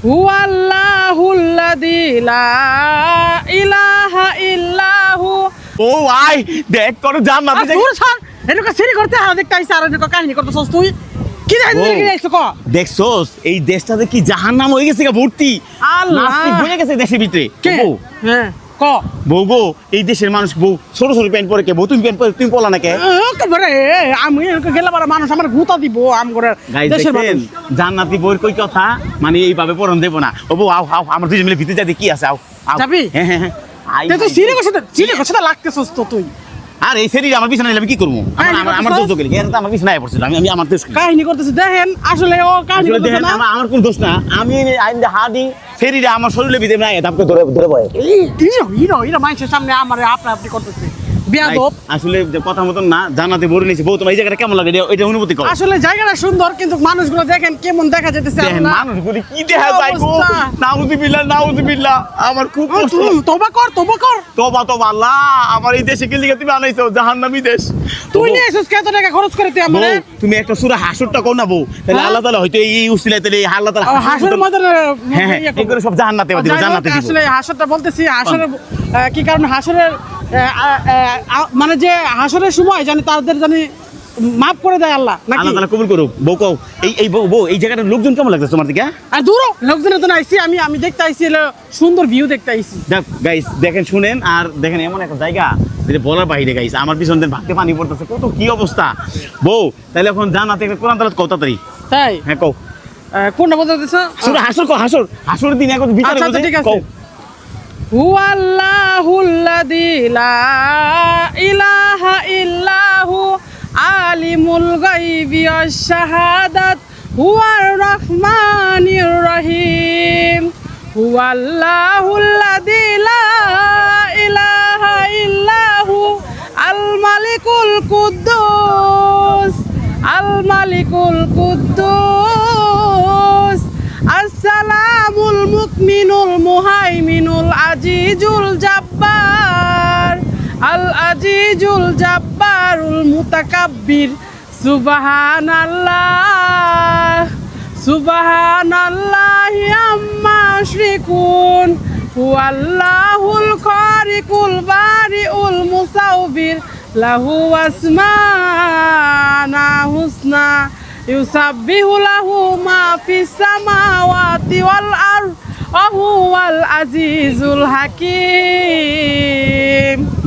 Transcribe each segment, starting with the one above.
হুয়াল্লাহুল্লাযী লা ইলাহা ইল্লাহু। ও ভাই দেখ কোন জান্নাতে যাই। দূর ছাড়, এনকা সিরি করতে হা দেখতে আইছ আর এনকা কাহিনী করতেছস তুই। কি দেখলি আইছ ক? দেখছস এই দেশটাতে কি জাহান্নাম হয়ে গেছে গা ভর্তি। আল্লাহ নাস্তিক হয়ে গেছে দেশের ভিতরে। কে? হ্যাঁ ক। বউ গো, এই দেশের মানুষ বউ ছোট ছোট প্যান্ট পরে কে বউ, তুমি প্যান্ট পরে তুমি পলা না কে? একেবারে আমি এনকা গেলে পরে মানুষ আমার গুতা দিব আম করে দেশের মানুষ। জান্নাতি বউর কই কথা মানে এইভাবে পরন দেব না। ও বউ আও আও আমার দুজন মিলে ভিতরে যাই কি আছে আও। যাবি? হ্যাঁ হ্যাঁ হ্যাঁ। তুই সিরি করছিস লাগতেছস তো তুই। আর এই শরীর আমার বিছানায় আমি কি করবো? আমার দোষ গেল এর তো আমার বিছানায় পড়ছিল। আমি আমার দোষ কাহিনী করতেছিস দেখেন আসলে ও কাহিনী করতেছ না। আমার কোন দোষ না। আমি আইন দা হাদি শরীরে আমার শরীরে ভিতরে নাই তাকে ধরে ধরে বয়। এই হিরো মানুষের সামনে আমারে আপনি করতেছে বিয়াদব। আসলে কথা মতন না জান্নাতে বড় নিয়েছে বউ। তোমার এই জায়গাটা কেমন লাগে এটা অনুভূতি করো। আসলে জায়গাটা সুন্দর কিন্তু মানুষগুলো দেখেন কেমন দেখা যাইতেছে। আল্লাহ মানুষগুলো কি দেখা যায় গো। নাউজুবিল্লাহ আমার খুব কষ্ট। তওবা কর তওবা আল্লাহ আমার এই দেশে কি লিখে তুমি আনাইছো জাহান্নামী দেশ। তুই নিয়ে এসেছিস কত টাকা খরচ করে তুই আমারে? তুমি একটা সূরা হাসরটা কও না বউ, তাহলে আল্লাহ তাআলা হয়তো এই উসিলায় তাহলে আল্লাহ তাআলা হাসরের মধ্যে হ্যাঁ এই করে সব জান্নাতে দিব জান্নাতে দিব। আসলে হাসরটা বলতেছি হাসরের কি কারণ হাসরের মানে যে হাসরের সময় জানি তাদের জানি মাফ করে দেয় আল্লাহ নাকি? আল্লাহ তাআলা কবুল করুক। বউ কও এই বউ এই জায়গাটার লোকজন কেমন লাগছে তোমার দিকে? আর দূর লোকজনের তো আইছি আমি দেখতে আইছি সুন্দর ভিউ দেখতে আইছি। দেখ গাইস দেখেন শুনেন আর দেখেন এমন একটা জায়গা যেটা বলার বাইরে গাইস। আমার পিছন দিয়ে ভাগতে পানি পড়তেছে কত কি অবস্থা। বউ তাহলে এখন জান্নাতে একটা কোরআন তেলাওয়াত কও তাড়াতাড়ি। তাই হ্যাঁ কও। কোনটা বলতেছ? সূরা হাসর কও হাসরের দিন এখন বিচার আচ্ছা ঠিক আছে। কও। হুয়াল্লাহুল্লাযী লা ইলাহা ইল্লাহু আলিমুল গায়বি ওয়াশ শাহাদাত হুয়ার রহমানির রহিম। হুয়াল্লাহুল্লাযী লা ইলাহা ইল্লাহু আল মালিকুল কুদ্দুস আসসালামুল মুকমিনুল মুহাইমিনুল আজিজুল জাব্বার আল আজিজুল জাব্বারুল মুতাকাব্বির সুবহানাল্লাহি আম্মা ইউশরিকুন হুয়াল্লাহুল খালিকুল বারিউল মুসাউবির লাহু আসমানা হুসনা ইউসাব্বিহু লাহু মা ফিস সামাওয়াতি ওয়াল আরদ ওয়া হুয়াল আজিজুল হাকীম।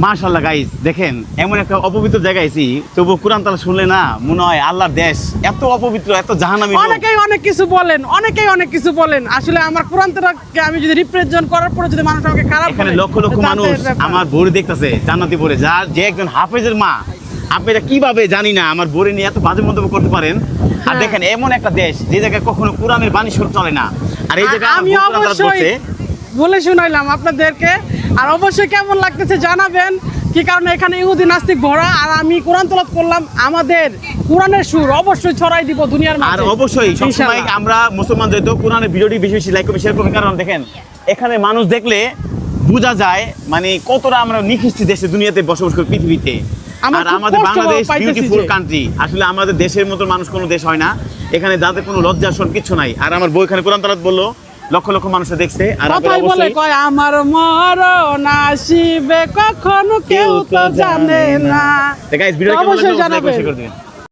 মাশাআল্লাহ গাইস দেখেন এমন একটা অপবিত্র জায়গায় আছি তবু কোরআন তাআলা শুনলে না মনে হয় আল্লাহর দেশ এত অপবিত্র এত জাহান্নামী। অনেকেই অনেক কিছু বলেন আসলে আমার কোরআন তাআলাকে আমি যদি রিপ্রেজেন্ট করার পরে যদি মানুষ আমাকে খারাপ এখানে লক্ষ লক্ষ মানুষ আমার বোরে দেখতেছে জান্নাতি বোরে যে একজন হাফেজের মা। আপনি এটা কিভাবে জানি না আমার বোরে নিয়ে এত বাজে মন্তব্য করতে পারেন। আর দেখেন এমন একটা দেশ যে জায়গায় কখনো কোরআনের বাণী সুর চলে না আর এই জায়গায় আমি অবশ্যই বলে শুনাইলাম আপনাদেরকে। আর অবশ্যই কেমন লাগতেছে জানাবেন কি কারণে এখানে ইহুদি নাস্তিক ভরা আর আমি কোরআন তেলাওয়াত করলাম আমাদের কোরআনের সুর অবশ্যই ছড়াই দিব দুনিয়ার মাঝে। আর অবশ্যই সবসময় আমরা মুসলমান যেহেতু কোরআনের ভিডিওটি বেশি বেশি লাইক করবে শেয়ার করবে কারণ দেখেন এখানে মানুষ দেখলে বোঝা যায় মানে কতটা আমরা নিকৃষ্ট দেশে দুনিয়াতে বসবাস করি পৃথিবীতে। আর আমাদের বাংলাদেশ বিউটিফুল কান্ট্রি। আসলে আমাদের দেশের মতো মানুষ কোনো দেশ হয় না। এখানে যাদের কোনো লজ্জা শরম কিছু নাই। আর আমার বই এখানে কোরআন তেলাওয়াত বললো লক্ষ লক্ষ মানুষ দেখছে। আর কথাই বলে কয় আমার মরণ আসিবে কখনো কেউ তো জানে না। গাইস ভিডিওটা অবশ্যই জানাবেন।